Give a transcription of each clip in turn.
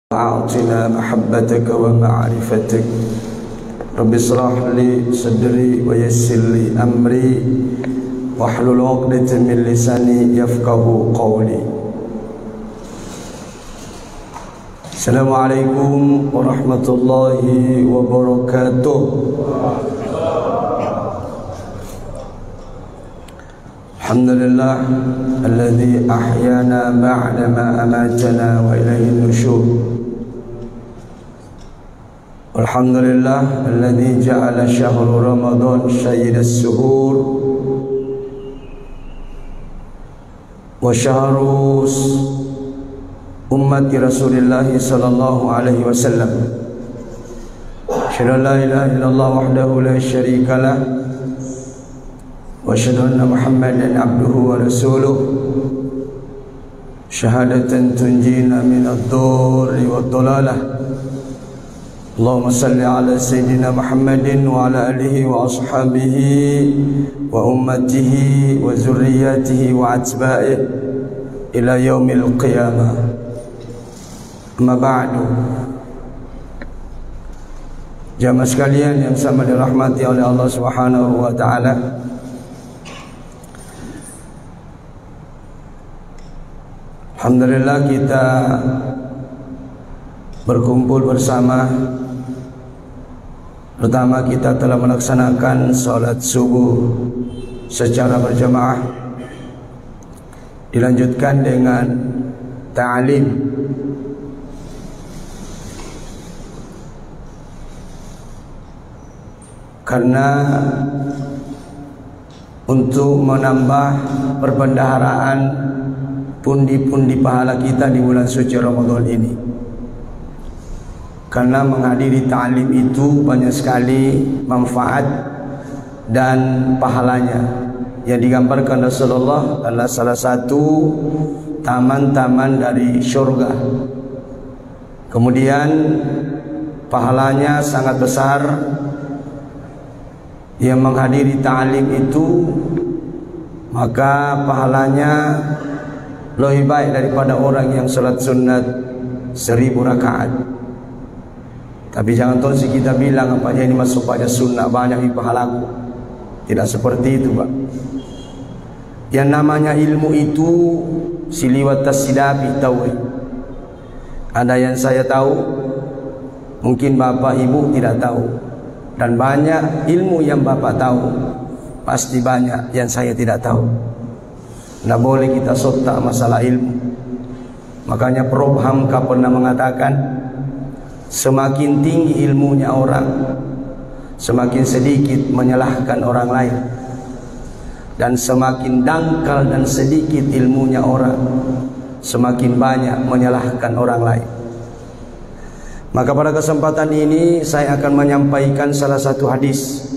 أعطنا محبتك ومعرفتك. رب اشرح لي صدري ويسر لي أمري واحلل عقدة من لساني يفقهوا قولي. السلام عليكم ورحمة الله وبركاته. Alhamdulillah alladzi ahyana ba'da ma amatana wa ilayhi nusyur. Alhamdulillah alladzi ja'ala syahra Ramadan sayyidas suhur wa syahru ummati Rasulillah sallallahu alaihi wasallam. Asyhadu an la ilaha illallah wahdahu la syarika lah wa asyhadu anna Muhammadan abduhu wa rasuluh syahadatan tunjina minadh-dhurri wad-dhalalah. Allahumma salli ala sayyidina Muhammadin wa ala alihi wa ashabihi wa ummatihi wa zurriyyatihi wa atba'ihi ila yaumil qiyamah. Amma ba'du. Jamaah sekalian yang sama dirahmati oleh Allah Subhanahu wa taala, alhamdulillah kita berkumpul bersama. Pertama, kita telah melaksanakan salat subuh secara berjamaah, dilanjutkan dengan ta'lim. Karena untuk menambah perbendaharaan pundi-pundi pahala kita di bulan suci Ramadan ini. Karena menghadiri ta'lim itu banyak sekali manfaat dan pahalanya. Yang digambarkan Rasulullah adalah salah satu taman-taman dari syurga. Kemudian pahalanya sangat besar. Yang menghadiri ta'lim itu, maka pahalanya lebih baik daripada orang yang salat sunat 1000 rakaat. Tapi jangan terus kita bilang apa ini masuk pada sunnah banyak pahalaku. Tidak seperti itu, Pak. Yang namanya ilmu itu siliwat tasidabi tauhid. Ada yang saya tahu, mungkin Bapak Ibu tidak tahu. Dan banyak ilmu yang Bapak tahu, pasti banyak yang saya tidak tahu. Tidak boleh kita sotak masalah ilmu. Makanya Prof. Hamka pernah mengatakan, semakin tinggi ilmunya orang, semakin sedikit menyalahkan orang lain. Dan semakin dangkal dan sedikit ilmunya orang, semakin banyak menyalahkan orang lain. Maka pada kesempatan ini saya akan menyampaikan salah satu hadis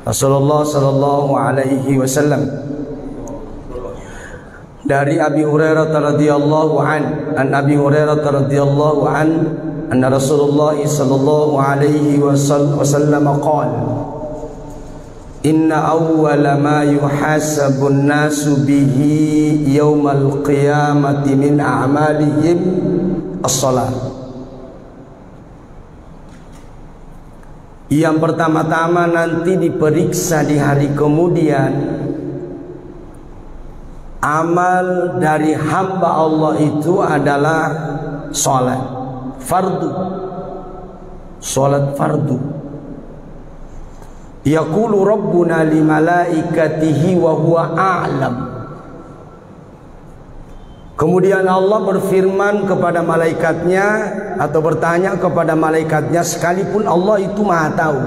Rasulullah sallallahu alaihi wasallam dari Abi Hurairah radhiyallahu an Abi Hurairah radhiyallahu an anna Rasulullah sallallahu alaihi wasallam qala inna awwala ma yuhasabun nasu bihi yaumal qiyamati min a'malihim as-shalah. Yang pertama-tama nanti diperiksa di hari kemudian amal dari hamba Allah itu adalah salat fardu. Salat fardu. Yaqulu rabbuna li malaikatihi wa huwa a'lam. Kemudian Allah berfirman kepada malaikatnya atau bertanya kepada malaikatnya, sekalipun Allah itu maha tahu.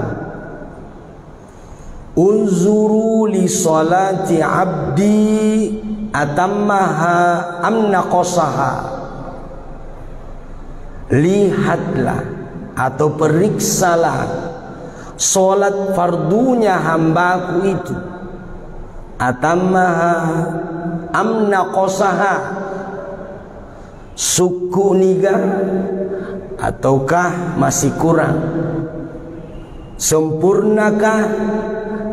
Unzuru li salati abdi atammaha am naqasaha. Lihatlah atau periksalah salat fardunya hambaku itu, atammaha am naqasaha, suku niga ataukah masih kurang, sempurnakah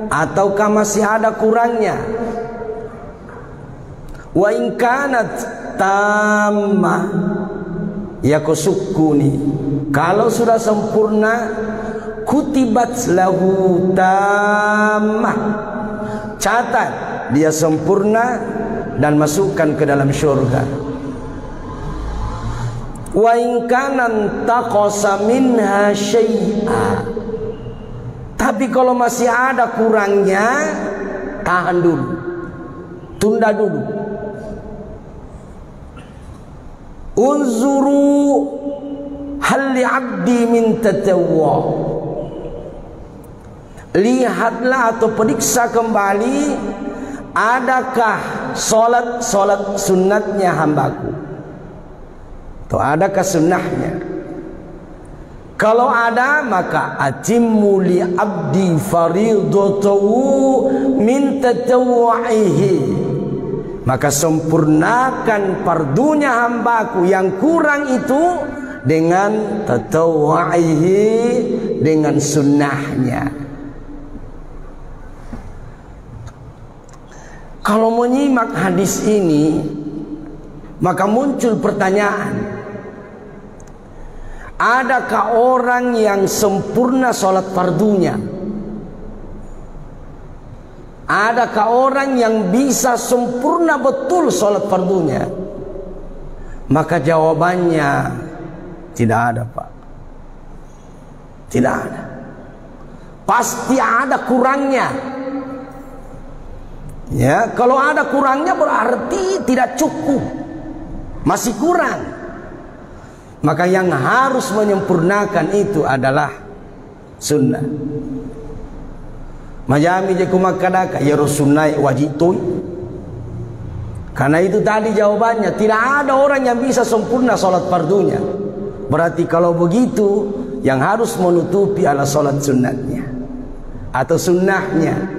ataukah masih ada kurangnya. Wa in kanat tammah, yakusukuni, kalau sudah sempurna, kutibat lahu tammah, catat dia sempurna dan masukkan ke dalam syurga. Wa in kana taqasa minha syai'a, tapi kalau masih ada kurangnya, tahan dulu, tunda dulu. Unzuru hal li'abdi min tatawwu, lihatlah atau periksa kembali, adakah solat sunnatnya hambaku, atau adakah sunnahnya. Kalau ada, maka atimmu li abdi faridatahu min tatawwu'ihi, maka sempurnakan fardunya hambaku yang kurang itu dengan tatawwu'ihi, dengan sunnahnya. Kalau menyimak hadis ini, maka muncul pertanyaan, adakah orang yang sempurna sholat fardunya? Adakah orang yang bisa sempurna betul sholat fardunya? Maka jawabannya tidak ada, Pak. Tidak ada. Pasti ada kurangnya. Ya, kalau ada kurangnya berarti tidak cukup, masih kurang. Maka yang harus menyempurnakan itu adalah sunnah. Majami je kumakadaka ya sunnah wajib tu. Karena itu tadi jawabannya, tidak ada orang yang bisa sempurna salat fardunya. Berarti kalau begitu, yang harus menutupi adalah salat sunnatnya atau sunnahnya.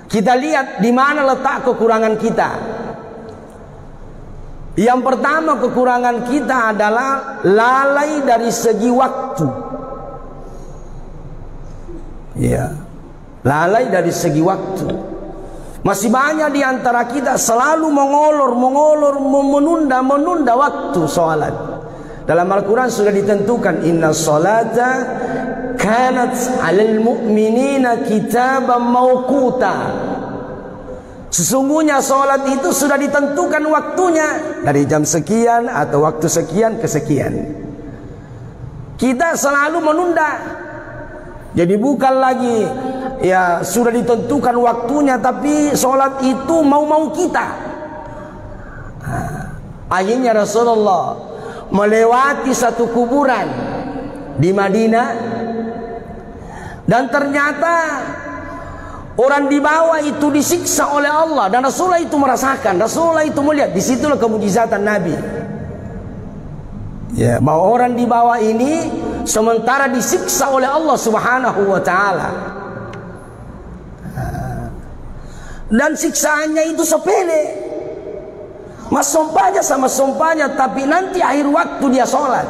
Kita lihat di mana letak kekurangan kita. Yang pertama, kekurangan kita adalah lalai dari segi waktu. Ya, lalai dari segi waktu. Masih banyak di antara kita selalu mengolor, menunda waktu salat. Dalam Al-Quran sudah ditentukan, inna salata kanat 'alal mu'minina kitaban mawquta. Sesungguhnya salat itu sudah ditentukan waktunya, dari jam sekian atau waktu sekian ke sekian. Kita selalu menunda. Jadi bukan lagi ya sudah ditentukan waktunya, tapi salat itu mau-mau kita. Akhirnya Rasulullah melewati satu kuburan di Madinah, dan ternyata orang di bawah itu disiksa oleh Allah, dan Rasulullah itu merasakan, Rasulullah itu melihat. Disitulah kemujizatan Nabi. Ya, bahwa orang di bawah ini sementara disiksa oleh Allah Subhanahu wa taala. Dan siksaannya itu sepele. Mas sompanya sama sompanya, tapi nanti akhir waktu dia sholat.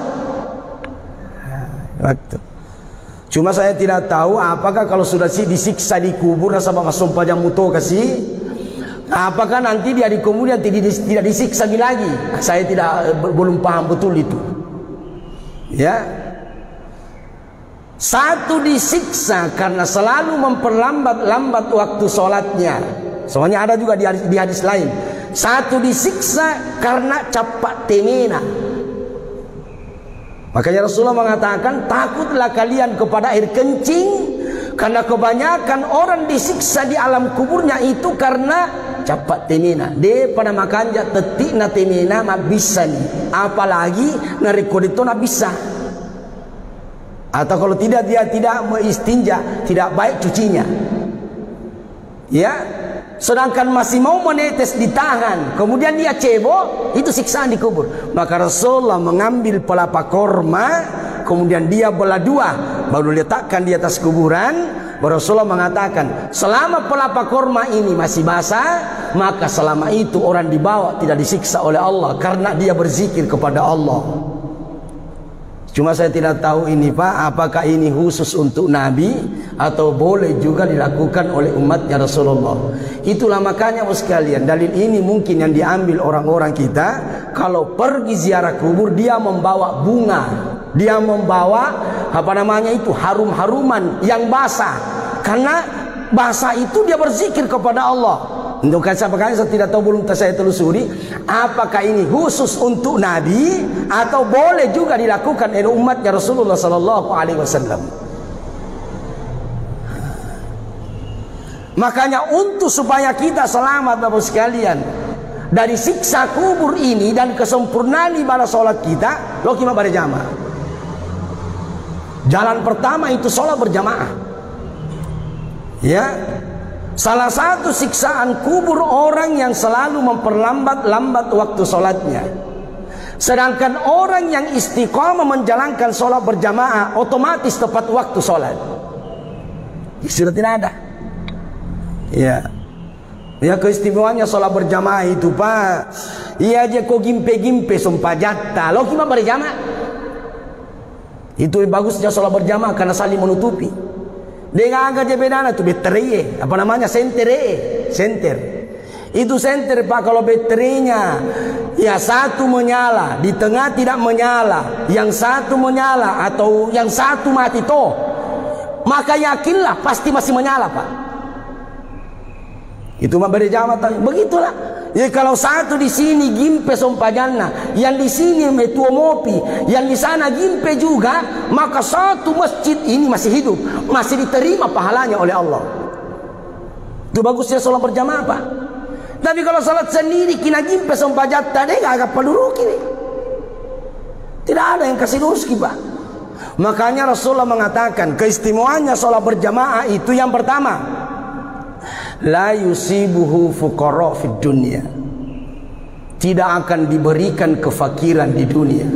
Waktu. Cuma saya tidak tahu apakah kalau sudah disiksa di kubur sama mas sompanya muto kasih, apakah nanti dia di kemudian tidak disiksa lagi? Saya belum paham betul itu. Ya. Satu disiksa karena selalu memperlambat waktu sholatnya. Soalnya ada juga di hadis lain. Satu disiksa karena capak temena. Makanya Rasulullah mengatakan, takutlah kalian kepada air kencing, karena kebanyakan orang disiksa di alam kuburnya itu karena capak temena. Dia pada makanya tetik na temena bisa nih, apalagi narekodito na bisa. Atau kalau tidak, dia tidak istinja, tidak baik cucinya. Ya, sedangkan masih mau menetes ditahan, kemudian dia cebok, itu siksaan di kubur. Maka Rasulullah mengambil pelapa korma, kemudian dia belah dua, baru letakkan di atas kuburan. Rasulullah mengatakan, selama pelapa korma ini masih basah, maka selama itu orang dibawa tidak disiksa oleh Allah, karena dia berzikir kepada Allah. Cuma saya tidak tahu ini Pak, apakah ini khusus untuk Nabi atau boleh juga dilakukan oleh umatnya Rasulullah. Itulah makanya sekalian, dalil ini mungkin yang diambil orang-orang kita. Kalau pergi ziarah kubur, dia membawa bunga, dia membawa harum-haruman yang basah. Karena basah itu dia berzikir kepada Allah. Untuk saya tidak tahu, belum saya telusuri apakah ini khusus untuk Nabi atau boleh juga dilakukan oleh umatnya Rasulullah sallallahu alaihi wasallam. Makanya untuk supaya kita selamat Bapak sekalian dari siksa kubur ini dan kesempurnaan ibadah salat kita, lo kima berjamaah. Jalan pertama itu salat berjamaah. Ya. Salah satu siksaan kubur orang yang selalu memperlambat waktu sholatnya. Sedangkan orang yang istiqomah menjalankan sholat berjamaah, otomatis tepat waktu sholat. Sudah tidak ada. Ya, keistimewaannya sholat berjamaah itu Pak. Iya aja kok gimpe-gimpe sumpah jatah. Lo gimana berjamaah? Itu bagusnya sholat berjamaah karena saling menutupi. Dengan agak bedana tuh baterai, senter. Itu senter Pak, kalau baterainya ya satu menyala, di tengah tidak menyala, yang satu menyala atau yang satu mati toh, maka yakinlah pasti masih menyala Pak. Itu mah berjamaah tadi. Begitulah. Ya kalau satu di sini gimpe sompajana, yang di sini metuo mopi, yang di sana gimpe juga, maka satu masjid ini masih hidup, masih diterima pahalanya oleh Allah. Itu bagusnya sholat berjamaah Pak. Tapi kalau sholat sendiri kina gimpe sompajata deh agak peluru kini. Tidak ada yang kasih lurus Pak. Makanya Rasulullah mengatakan keistimewaannya sholat berjamaah itu yang pertama, la yusibuhu fuqara fid dunya, tidak akan diberikan kefakiran di dunia.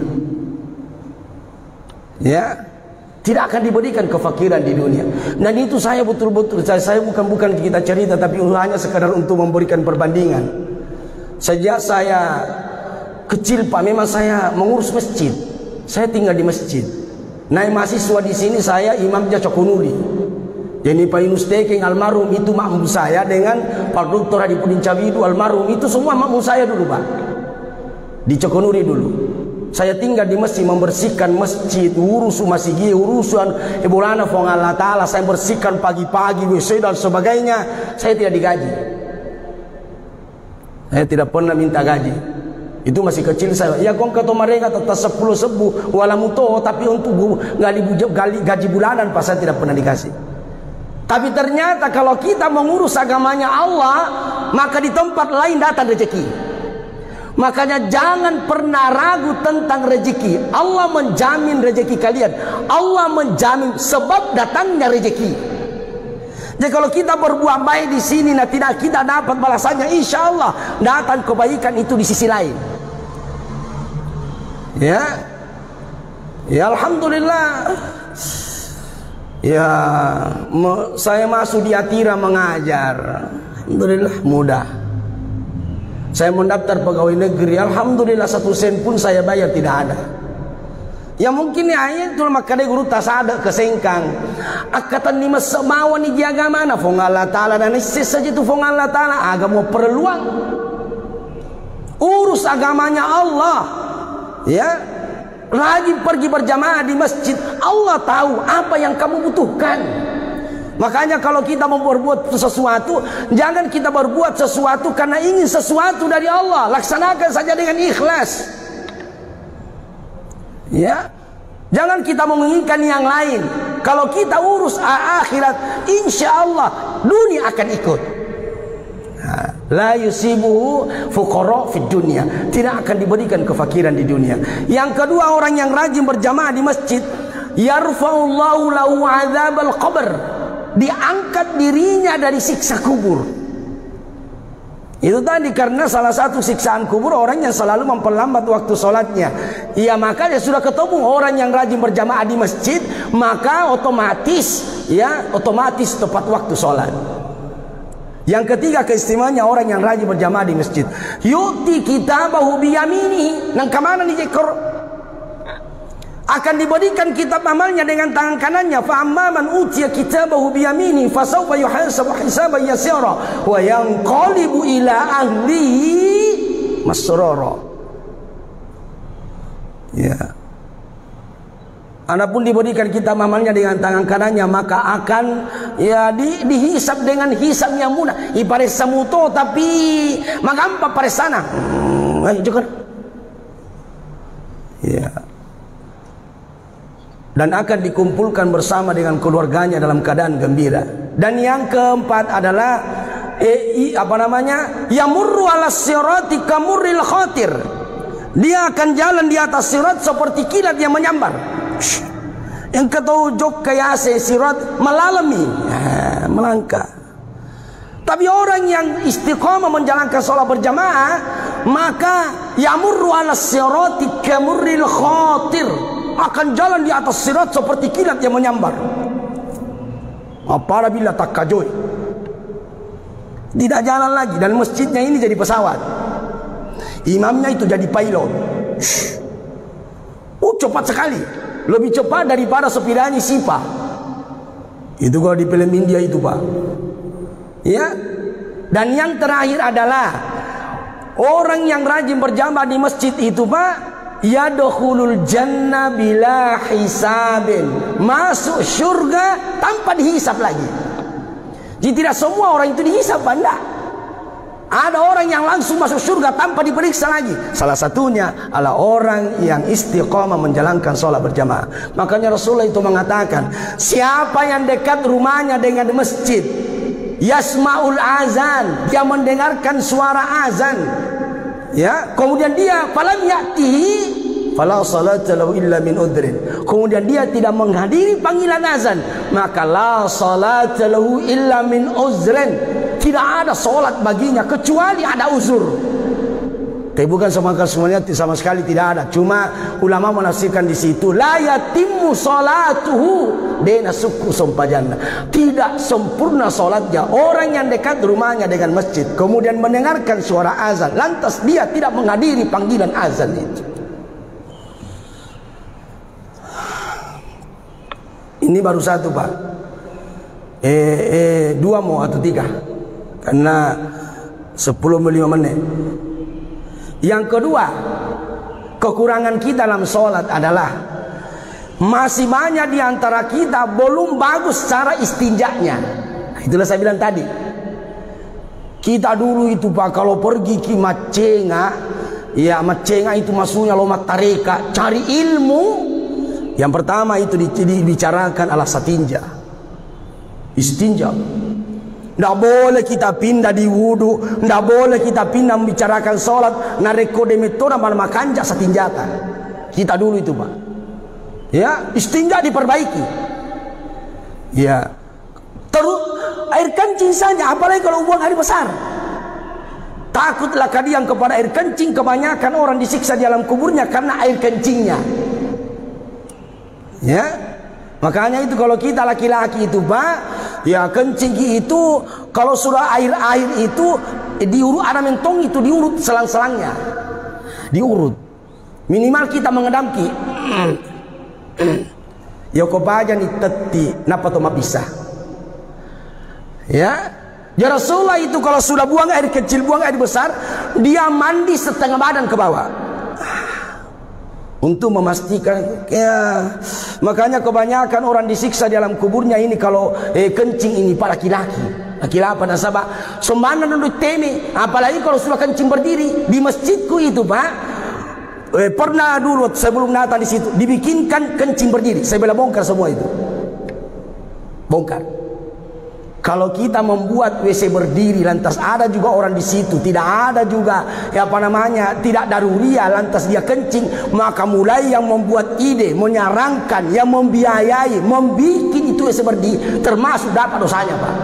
Ya, tidak akan diberikan kefakiran di dunia. Dan itu saya betul-betul, saya bukan kita cerita, tapi hanya sekadar untuk memberikan perbandingan. Sejak saya kecil Pak, memang saya mengurus masjid. Saya tinggal di masjid. Naik mahasiswa di sini saya imamnya Cokonuli. Jadi Pak Yunus Tekeng almarhum itu makmum saya, dengan Pak Dr. Hadipudin Cabidu almarhum itu semua makmum saya dulu Pak. Di Cokonuri dulu. Saya tinggal di masjid, membersihkan masjid, urusan ibolana fong Allah Ta'ala. Saya bersihkan pagi-pagi, WC dan sebagainya. Saya tidak digaji. Saya tidak pernah minta gaji. Itu masih kecil saya. Ya kong kata mereka tetap 10 sebu walamuto, tapi untuk gaji bulanan Pak saya tidak pernah dikasih. Tapi ternyata kalau kita mengurus agamanya Allah, maka di tempat lain datang rezeki. Makanya jangan pernah ragu tentang rezeki. Allah menjamin rezeki kalian. Allah menjamin sebab datangnya rezeki. Jadi kalau kita berbuat baik di sini, nah tidak kita dapat balasannya, insya Allah datang kebaikan itu di sisi lain. Ya, alhamdulillah. Ya, saya masuk di Atira mengajar. Alhamdulillah mudah. Saya mendaftar pegawai negeri, alhamdulillah 1 sen pun saya bayar tidak ada. Ya mungkin ya itu makanya guru tas ada kesengkang. Akatan lima semawan ni jaga mana fong Allah Ta'ala, dan saja itu fong Allah Ta'ala agama perluang. Urus agamanya Allah. Ya. Rajin pergi berjamaah di masjid. Allah tahu apa yang kamu butuhkan. Makanya kalau kita mau berbuat sesuatu, jangan kita berbuat sesuatu karena ingin sesuatu dari Allah. Laksanakan saja dengan ikhlas. Ya, jangan kita menginginkan yang lain. Kalau kita urus akhirat, insya Allah dunia akan ikut. La yusibuhu fuqara fid dunya, tidak akan diberikan kefakiran di dunia. Yang kedua, orang yang rajin berjamaah di masjid, yarfa'ullahu lahu 'adzabal qabr, diangkat dirinya dari siksa kubur. Itu tadi karena salah satu siksaan kubur orang yang selalu memperlambat waktu sholatnya. Ya makanya sudah ketemu orang yang rajin berjamaah di masjid, maka otomatis tepat waktu sholat. Yang ketiga keistimewaannya orang yang rajin berjamaah di masjid, yu'ti kitabahu biyamini, nang kemana nih jekor? akan diberikan kitab amalnya dengan tangan kanannya. Fa amma man utiya kitabahu bi yamini fa sawfa yuhasabu hisaban yasira wa yanqalibu ila ahlihi masrura. Ya. Adapun diberikan kitab amalnya dengan tangan kanannya, maka akan ya dihisap dengan hisap yang mudah. Ipare samuto tapi magampa pare sana. Ayo juga. Ya. Dan akan dikumpulkan bersama dengan keluarganya dalam keadaan gembira. Dan yang keempat adalah yamurru ala sirati kamurril khatir. Dia akan jalan di atas sirat seperti kilat yang menyambar. Yang ketujuh kayase sirat melalami, melangkah. Tapi orang yang istiqamah menjalankan sholat berjamaah, maka yamurru ala sirati kamurril khatir, akan jalan di atas sirat seperti kilat yang menyambar. Apabila tak kajoi, tidak jalan lagi, dan masjidnya ini jadi pesawat, imamnya itu jadi pilot. Cepat sekali, lebih cepat daripada sepedanya Sipa. Itu kalau di film India itu, Pak. Ya. Dan yang terakhir adalah orang yang rajin berjamaah di masjid itu, Pak, yadkhulul jannah bila hisabin, masuk surga tanpa dihisap lagi. Jadi tidak semua orang itu dihisap, Anda. Ada orang yang langsung masuk surga tanpa diperiksa lagi. Salah satunya adalah orang yang istiqamah menjalankan sholat berjamaah. Makanya Rasulullah itu mengatakan, siapa yang dekat rumahnya dengan masjid, yasma'ul azan, dia mendengarkan suara azan, ya, kemudian dia falam ya'tihi fala salata lahu illa min udhrin, kemudian dia tidak menghadiri panggilan azan, maka la salata lahu illa min uzrin, tidak ada solat baginya kecuali ada uzur. Tapi bukan semuanya sama sekali tidak ada. Cuma ulama menafsirkan di situ la yatimmu salatuhu dena suku sompajana, tidak sempurna solatnya orang yang dekat rumahnya dengan masjid, kemudian mendengarkan suara azan, lantas dia tidak menghadiri panggilan azan itu. Ini baru satu, Pak. Dua mau atau tiga? Karena 10-15 menit. Yang kedua, kekurangan kita dalam sholat adalah masih banyak di antara kita belum bagus cara istinjanya. Itulah saya bilang tadi. Kita dulu itu, Pak, kalau pergi ke Macenga, ya Macenga itu maksudnya lomat tareka, cari ilmu. Yang pertama itu dibicarakan adalah satinja, istinja. Tidak boleh kita pindah di wudu, tidak boleh kita pindah membicarakan sholat. Narekode metode malam kanja satinjata. Kita dulu itu, Pak. Ya, istinja diperbaiki. Ya, terus air kencing saja, apalagi kalau buang air besar. Takutlah kalian kepada air kencing. Kebanyakan orang disiksa di alam kuburnya karena air kencingnya. Ya, makanya itu kalau kita laki-laki itu, Pak, ya kencing itu kalau sudah air itu diurut, ada mentong itu diurut selang-selangnya, diurut. Minimal kita mengendamki. Ya kau baca nih teti, napa tuh bisa? Ya, ya Rasulullah itu kalau sudah buang air kecil, buang air besar, dia mandi setengah badan ke bawah. Untuk memastikan, ya, makanya kebanyakan orang disiksa di dalam kuburnya ini kalau kencing ini para laki-laki apa nasabah sembanan untuk teme, apalagi kalau sudah kencing berdiri. Di masjidku itu, Pak, pernah dulu sebelum datang di situ dibikinkan kencing berdiri. Saya bela bongkar semua itu, bongkar. Kalau kita membuat WC berdiri, lantas ada juga orang di situ, tidak ada juga tidak daruria, lantas dia kencing, maka mulai yang membuat ide, menyarankan, yang membiayai, membuat itu WC berdiri, termasuk dapat dosanya, Pak.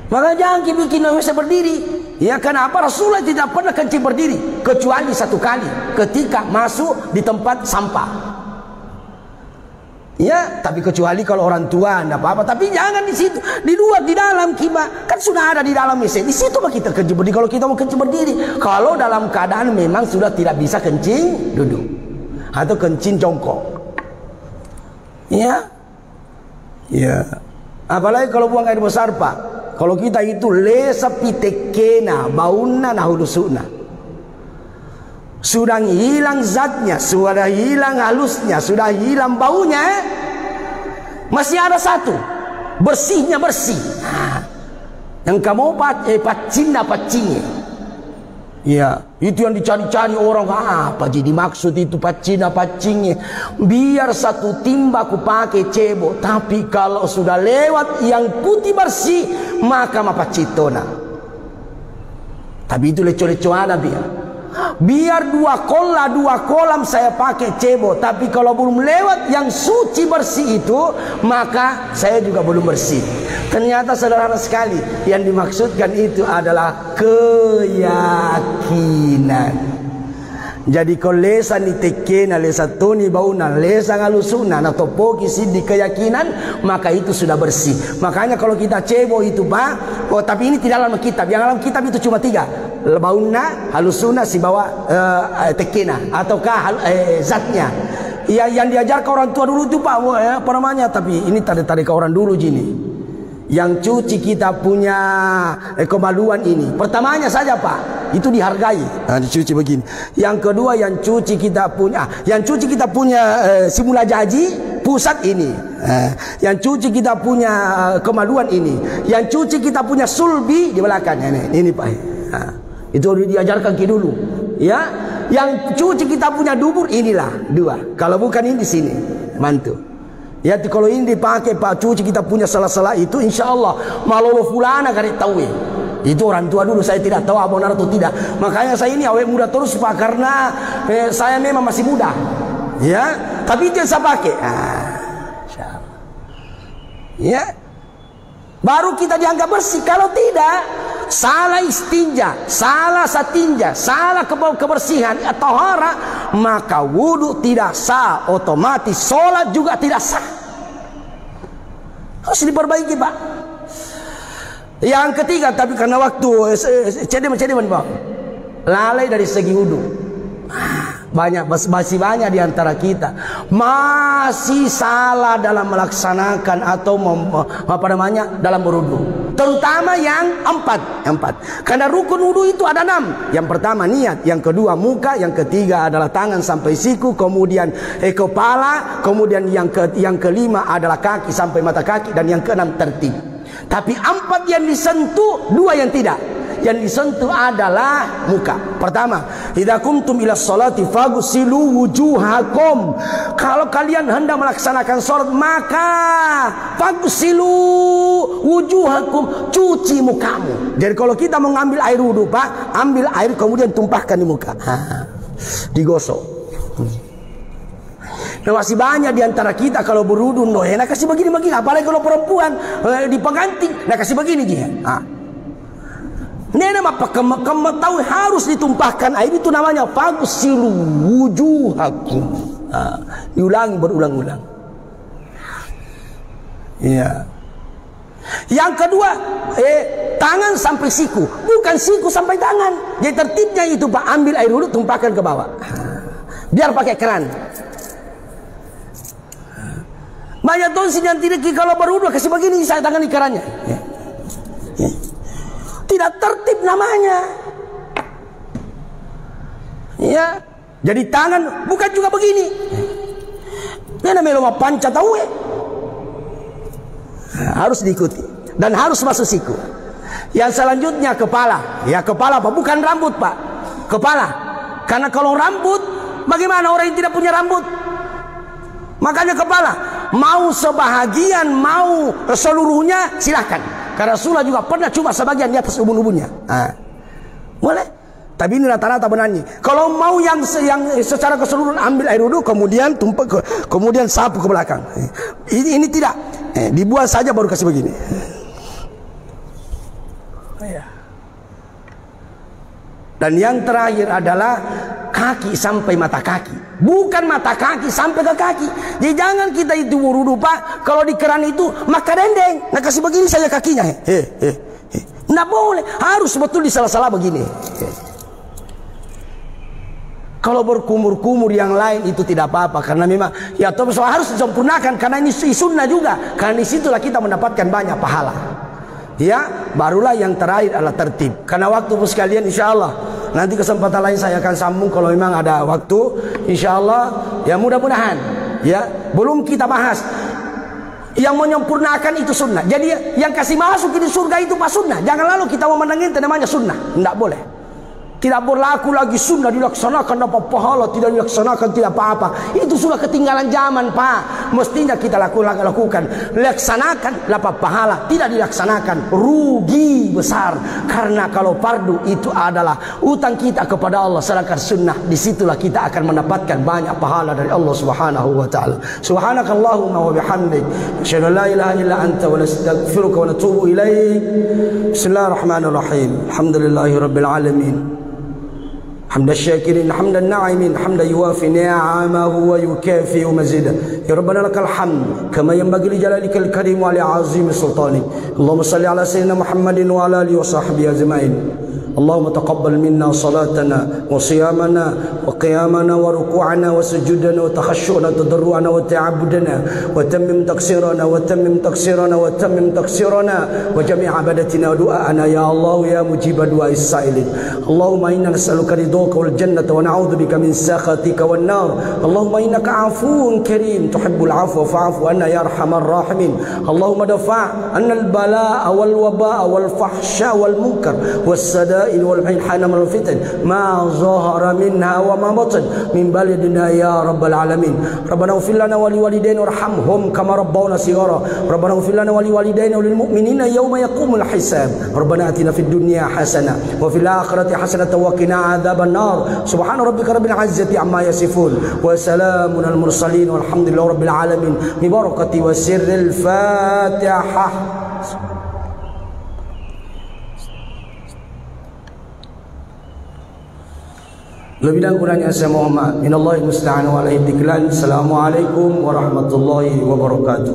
Maka jangan bikin WC berdiri. Ya, kenapa? Rasulullah tidak pernah kencing berdiri kecuali satu kali ketika masuk di tempat sampah. Ya, tapi kecuali kalau orang tua tidak apa-apa. Tapi jangan di situ, di luar, di dalam kita kan sudah ada di dalam WC. Di situ mah kita kencing berdiri kalau kita mau kencing berdiri. Kalau dalam keadaan memang sudah tidak bisa kencing duduk. atau kencing jongkok. Ya, ya. Apalagi kalau buang air besar, Pak. Kalau kita itu lesa pitekena bauna nahulusuna, sudah hilang zatnya, sudah hilang halusnya, sudah hilang baunya, masih ada satu, bersihnya bersih. Yang kamu pacina pacinnya. Ya, itu yang dicari-cari orang. Apa jadi maksud itu pacina pacingnya? Biar satu timba ku pakai cebok, tapi kalau sudah lewat yang putih bersih, maka mapacitona. Tapi itu leco-lecoana biar dua kolam saya pakai cebok, tapi kalau belum lewat yang suci bersih itu, maka saya juga belum bersih. Ternyata sederhana sekali, yang dimaksudkan itu adalah keyakinan. Jadi kalau lesa ni tekena, lesa toni bauna, lesa ngalusuna, atau poki di keyakinan, maka itu sudah bersih. Makanya kalau kita cebok itu, Pak, oh tapi ini tidak dalam kitab. Yang dalam kitab itu cuma 3. Bauna, halusuna, si bawa tekena, ataukah zatnya. Yang diajar ke orang tua dulu itu, Pak, apa namanya? Tapi ini tadi ke orang dulu gini. Yang cuci kita punya kemaluan ini, pertamanya saja, Pak, itu dihargai. Dicuci begini. Yang kedua, yang cuci kita punya simula jaji pusat ini. Yang cuci kita punya kemaluan ini. Yang cuci kita punya sulbi di belakangnya ini Pak. Itu diajarkan ke dulu. Ya, yang cuci kita punya dubur inilah 2. Kalau bukan ini di sini, mantu. Ya, kalau ini dipakai Pak, cuci kita punya salah-salah itu, insya Allah malolo fulana kali tahu ya. Itu orang tua dulu, saya tidak tahu apa benar atau tidak. Makanya saya ini awet muda terus, Pak, karena saya memang masih muda. Ya, tapi itu yang saya pakai. Ya, baru kita dianggap bersih. Kalau tidak, salah istinja, salah satinja, salah kebersihan atau hara, maka wudhu tidak sah, otomatis sholat juga tidak sah. Harus diperbaiki, Pak. Yang ketiga, tapi karena waktu cedeman Pak, lalai dari segi wudhu. Masih banyak di antara kita masih salah dalam melaksanakan atau dalam berwudu. Terutama yang 4. Karena rukun wudu itu ada 6. Yang pertama niat, yang kedua muka, yang ketiga adalah tangan sampai siku, kemudian kepala, kemudian yang kelima adalah kaki sampai mata kaki, dan yang keenam tertib. Tapi 4 yang disentuh, 2 yang tidak. Yang disentuh adalah muka. Pertama, idza kumtum ila sholati faghsilu wujuhakum. Kalau kalian hendak melaksanakan sholat, maka faghsilu wujuhakum, cuci mukamu. Jadi kalau kita mau ngambil air wudu, Pak, ambil air kemudian tumpahkan di muka. Digosok. Nah, masih banyak di antara kita kalau berwudu, nah kasih begini, apalagi kalau perempuan di pengantin, nah kasih begini dia. Nena apa tahu harus ditumpahkan air, itu namanya faghsilu wujuhakum. Diulangi berulang-ulang. Iya. Yang kedua, tangan sampai siku, bukan siku sampai tangan. Jadi tertibnya itu, Pak, ambil air dulu, tumpahkan ke bawah. Biar pakai keran. Banyak tonsin yang tidak, kalau berwudu kasih begini, saya tangan di kerannya. Tidak tertib namanya. Ya, jadi tangan bukan juga begini. Ini namanya panca tahu ya. Harus diikuti dan harus masuk siku. Yang selanjutnya kepala. Ya, kepala Pak, bukan rambut, Pak. Kepala. Karena kalau rambut, bagaimana orang yang tidak punya rambut? Makanya kepala. Mau sebahagian, mau seluruhnya, silahkan. Karena Rasulullah juga pernah cuma sebagian di atas ubun-ubunnya. Boleh. Tapi ini rata-rata benarnya. Kalau mau yang secara keseluruhan, ambil air wudu, kemudian tumpah, kemudian sapu ke belakang. Ini tidak. Dibuat saja baru kasih begini. Dan yang terakhir adalah kaki sampai mata kaki. Bukan mata kaki sampai ke kaki. Jadi jangan kita itu wudu, Pak, kalau di keran itu maka dendeng. Nah kasih begini saja kakinya. Nggak boleh. Harus betul di salah-salah begini. Kalau berkumur-kumur yang lain itu tidak apa-apa, karena memang ya harus disempurnakan, karena ini sunnah juga. Karena disitulah kita mendapatkan banyak pahala. Ya, barulah yang terakhir adalah tertib. Karena waktu sekalian, insya Allah nanti kesempatan lain saya akan sambung kalau memang ada waktu. Insya Allah, ya mudah-mudahan. Ya, belum kita bahas. Yang menyempurnakan itu sunnah. Jadi yang kasih masuk di surga itu pas sunnah. Jangan lalu kita memandangin namanya sunnah. Tidak boleh. Tidak berlaku lagi sunnah dilaksanakan dapat pahala, tidak dilaksanakan tidak apa-apa. Itu sudah ketinggalan zaman, Pak. Mestinya kita lakukan. Laksanakan dapat pahala, tidak dilaksanakan rugi besar. Karena kalau fardu itu adalah utang kita kepada Allah, sedangkan sunnah disitulah kita akan mendapatkan banyak pahala dari Allah Subhanahu wa taala. Subhanakallahumma wa bihamdik, asyhadu an la ilaha illa anta wa nastaghfiruka wa natubu ilaik. Bismillahirrahmanirrahim. Alhamdulillahirabbil alamin. حمد الشاكرين حمد الناعمين حمد يوافي نعمه ويكافئ مزيده. يا ربنا لك الحمد كما ينبغي لجلالك الكريم وعلى عظيم سلطانك. اللهم صل على سيدنا محمد وعلى اله وصحبه اجمعين. اللهم تقبل منا صلاتنا وصيامنا وقيامنا وركوعنا وسجودنا وتخشعنا وتضرعنا وتعبدنا وتمم تقصيرنا وتمم تقصيرنا وجميع عبادتنا ودعاءنا يا الله يا مجيب دعاء السائلين. اللهم إنا نسألك رضاك والجنة ونعوذ بك من سخطك والنار. اللهم إنك عفو كريم تحب العفو فاعف عنا يا أرحم الراحمين. اللهم دفع عنا البلاء والوباء والفحشاء والمنكر والسدائر والمحن والفتن ما ظهر منها وما بطن من بلدنا يا رب العالمين. ربنا اغفر لنا ولوالدينا وارحمهم كما ربونا صغارا. ربنا اغفر لنا ولوالدينا وللمؤمنين يوم يقوم الحساب. ربنا آتنا في الدنيا حسنة وفي الآخرة حسنة وقنا عذاب النار. سبحان ربك رب العزة عما يصفون وسلام على المرسلين والحمد لله رب العالمين ببركة وسر الفاتحة. Lebih dan kurangnya saya mohon maaf. Minallahi musta'an wa alaihi tiklan. Assalamualaikum warahmatullahi wabarakatuh.